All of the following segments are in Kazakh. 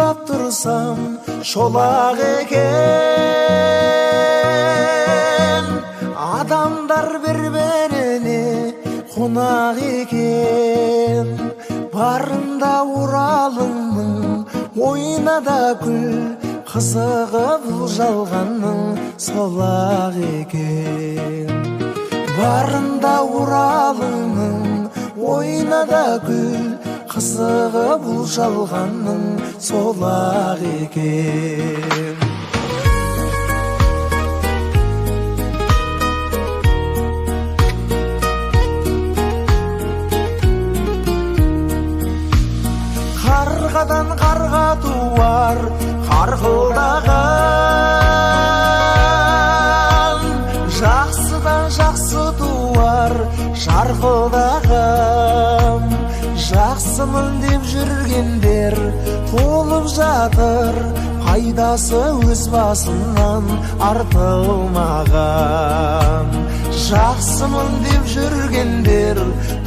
ойлап тұрсам шолақ екен, адамдар бір-біріне қонақ екен. Барында Уралыңның ойна да күл, қызығы бұл жалғанның сол-ақ екен. Барында Уралыңның ойна да күл, қызығы бұл жалғанның сол-ақ екен. Қарғадан қарға туар қарқылдаған, жақсыдан жақсы туар жарқылдаған. Жақсымын деп жүргендер толып жатыр, пайдасы өз басынан артылмаған. Жақсымын деп жүргендер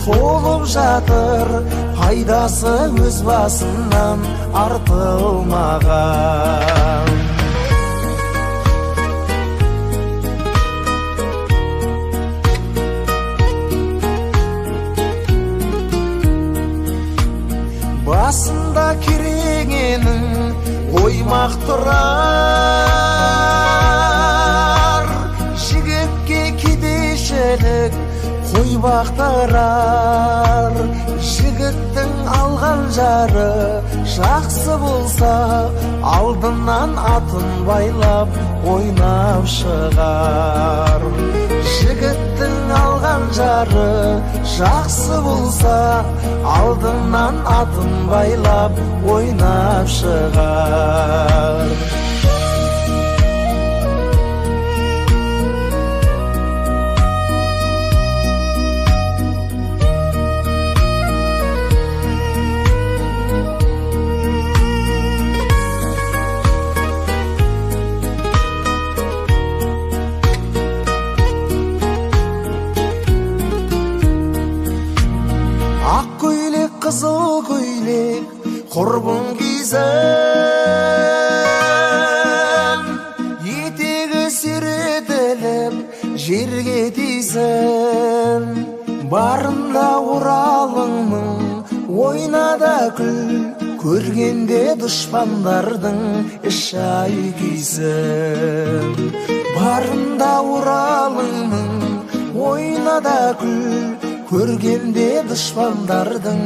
толып жатыр, пайдасы өз басынан артылмаған. Басында керегенің оймақ тұрар, жігітке кедейшілік қой бақтырар. Жігіттің алған жары жақсы болса, алдынан атын байлап ойнап шығар. Жігіттің алған жары жақсы болса, алдынан атын байлап ойнап шығар. Ақ көйлек, қызыл көйлек, құрбың кисін, етегі сүйретіліп жерге тисін. Барында Уралыңның ойна да күл, көргенде дұшпандардың ішай күйсін. Барында Уралыңның ойна да күл, көргенде дұшпандардың